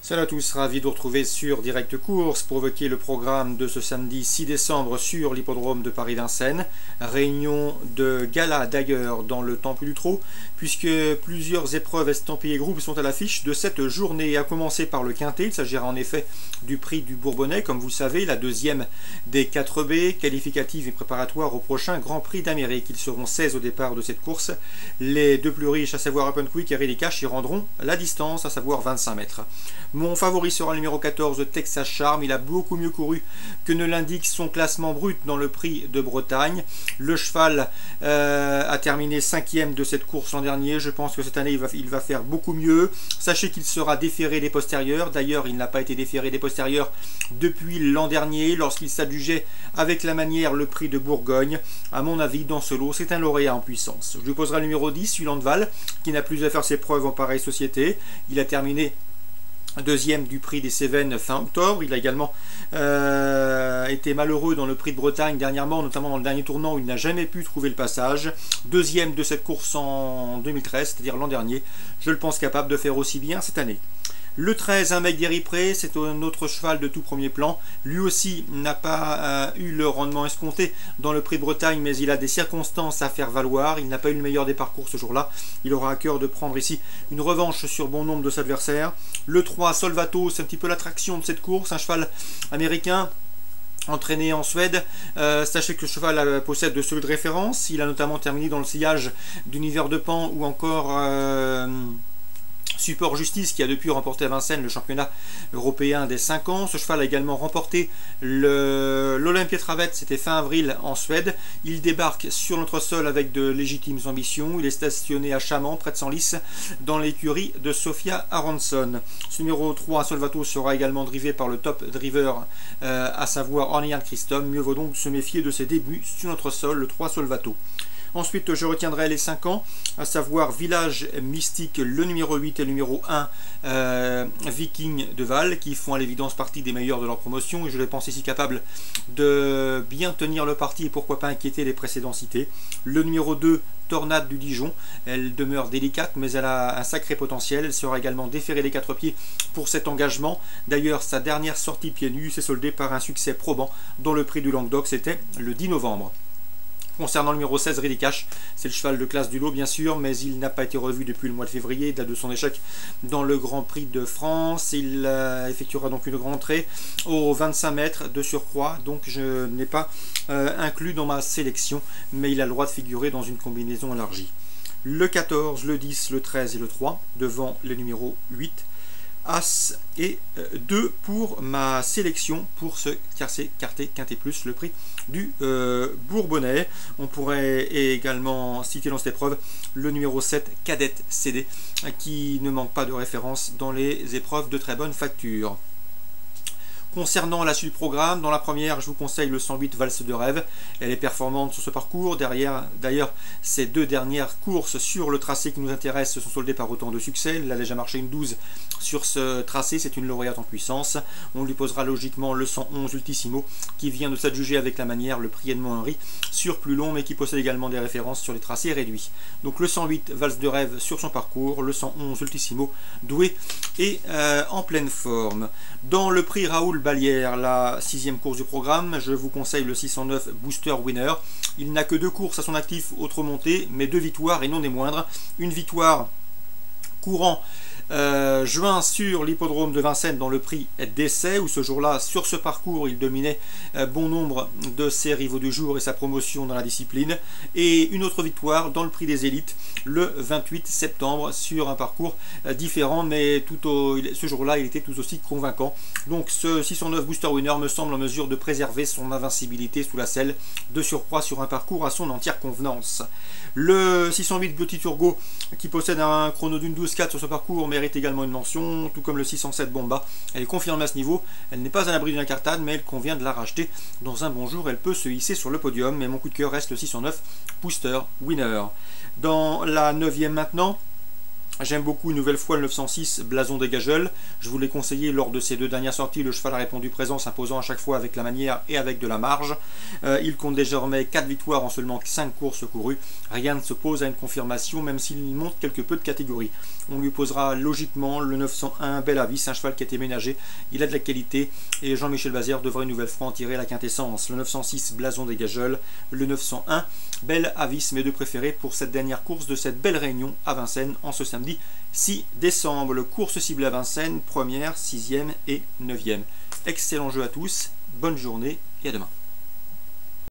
Salut à tous, ravi de vous retrouver sur Direct Course pour évoquer le programme de ce samedi 6 décembre sur l'hippodrome de Paris-Vincennes. Réunion de gala d'ailleurs dans le Temple du Trot, puisque plusieurs épreuves estampillées groupes sont à l'affiche de cette journée, à commencer par le Quintet. Il s'agira en effet du prix du Bourbonnais, comme vous le savez, la deuxième des 4B, qualificative et préparatoire au prochain Grand Prix d'Amérique. Ils seront 16 au départ de cette course. Les deux plus riches, à savoir Open Quick et Ready Cash, y rendront la distance, à savoir 25 mètres. Mon favori sera le numéro 14, Texas Charm. Il a beaucoup mieux couru que ne l'indique son classement brut dans le prix de Bretagne. Le cheval a terminé 5e de cette course l'an dernier. Je pense que cette année, il va faire beaucoup mieux. Sachez qu'il sera déféré des postérieurs. D'ailleurs, il n'a pas été déféré des postérieurs depuis l'an dernier, lorsqu'il s'adjugeait avec la manière le prix de Bourgogne. À mon avis, dans ce lot, c'est un lauréat en puissance. Je lui poserai le numéro 10, Sulandval, qui n'a plus à faire ses preuves en pareille société. Il a terminé deuxième du prix des Cévennes fin octobre. Il a également été malheureux dans le prix de Bretagne dernièrement, notamment dans le dernier tournant où il n'a jamais pu trouver le passage. Deuxième de cette course en 2013, c'est-à-dire l'an dernier. Je le pense capable de faire aussi bien cette année. Le 13, un mec d'Éripré, c'est un autre cheval de tout premier plan. Lui aussi n'a pas eu le rendement escompté dans le prix de Bretagne, mais il a des circonstances à faire valoir. Il n'a pas eu le meilleur des parcours ce jour-là. Il aura à cœur de prendre ici une revanche sur bon nombre de ses adversaires. Le 3, Solvato, c'est un petit peu l'attraction de cette course, un cheval américain entraîné en Suède. Sachez que le cheval possède de solides références. Il a notamment terminé dans le sillage d'Univers de Pan ou encore Support Justice, qui a depuis remporté à Vincennes le championnat européen des 5 ans. Ce cheval a également remporté l'Olympia Travette, c'était fin avril en Suède. Il débarque sur notre sol avec de légitimes ambitions. Il est stationné à Chaman, près de Senlis, dans l'écurie de Sofia Aronson. Ce numéro 3, Solvato, sera également drivé par le top driver, à savoir Ornian Christom. Mieux vaut donc se méfier de ses débuts sur notre sol, le 3 Solvato. Ensuite, je retiendrai les 5 ans, à savoir Village Mystique, le numéro 8 et le numéro 1, Viking de Val, qui font à l'évidence partie des meilleurs de leur promotion. Et je les pense ici capables de bien tenir le parti et pourquoi pas inquiéter les précédents cités. Le numéro 2, Tornade du Dijon, elle demeure délicate, mais elle a un sacré potentiel. Elle sera également déférée des 4 pieds pour cet engagement. D'ailleurs, sa dernière sortie pieds nus s'est soldée par un succès probant dans le prix du Languedoc, c'était le 10 novembre. Concernant le numéro 16, Ready Cash, c'est le cheval de classe du lot bien sûr, mais il n'a pas été revu depuis le mois de février, date de son échec dans le Grand Prix de France. Il effectuera donc une rentrée aux 25 mètres de surcroît, donc je n'ai pas inclus dans ma sélection, mais il a le droit de figurer dans une combinaison élargie. Le 14, le 10, le 13 et le 3, devant le numéro 8. As et 2 pour ma sélection pour ce Quintet Plus, le prix du Bourbonnais. On pourrait également citer dans cette épreuve le numéro 7, Cadette CD, qui ne manque pas de référence dans les épreuves de très bonne facture. Concernant la suite du programme, dans la première, je vous conseille le 108 Valse de Rêve. Elle est performante sur ce parcours. D'ailleurs, ces deux dernières courses sur le tracé qui nous intéresse se sont soldées par autant de succès. Elle a déjà marché une 12 sur ce tracé. C'est une lauréate en puissance. On lui posera logiquement le 111 Ultissimo, qui vient de s'adjuger avec la manière le prix Edmond-Henri sur plus long, mais qui possède également des références sur les tracés réduits. Donc le 108 Valse de Rêve sur son parcours, le 111 Ultissimo doué et en pleine forme. Dans le prix Raoul Balière, la 6e course du programme, je vous conseille le 609 Booster Winner. Il n'a que 2 courses à son actif, autre montée, mais 2 victoires et non des moindres. Une victoire courant juin sur l'hippodrome de Vincennes dans le prix d'essai, où ce jour-là, sur ce parcours, il dominait bon nombre de ses rivaux du jour et sa promotion dans la discipline. Et une autre victoire dans le prix des élites le 28 septembre sur un parcours différent, mais ce jour-là, il était tout aussi convaincant. Donc ce 609 Booster Winner me semble en mesure de préserver son invincibilité sous la selle, de surcroît sur un parcours à son entière convenance. Le 608 Beauty Turgot, qui possède un chrono d'une 12-4 sur ce parcours, mérite également une mention, tout comme le 607 Bomba. Elle est confirmée à ce niveau, elle n'est pas à l'abri d'une incartade, mais elle convient de la racheter. Dans un bon jour, elle peut se hisser sur le podium, mais mon coup de cœur reste le 609 Booster Winner. Dans la 9e maintenant, J'aime beaucoup une nouvelle fois le 906 Blason des Gageul. Je vous l'ai conseillé lors de ces 2 dernières sorties. Le cheval a répondu présent, s'imposant à chaque fois avec la manière et avec de la marge. Il compte désormais 4 victoires en seulement 5 courses courues. Rien ne s'oppose à une confirmation, même s'il monte quelque peu de catégorie. On lui posera logiquement le 901 Bel Avis, un cheval qui a été ménagé. Il a de la qualité et Jean-Michel Bazir devrait une nouvelle fois en tirer la quintessence. Le 906 Blason des Gageul, le 901 Bel Avis, mes 2 préférés pour cette dernière course de cette belle réunion à Vincennes en ce samedi 6 décembre. Le course ciblée à Vincennes, 1re, 6e et 9e. Excellent jeu à tous, bonne journée et à demain.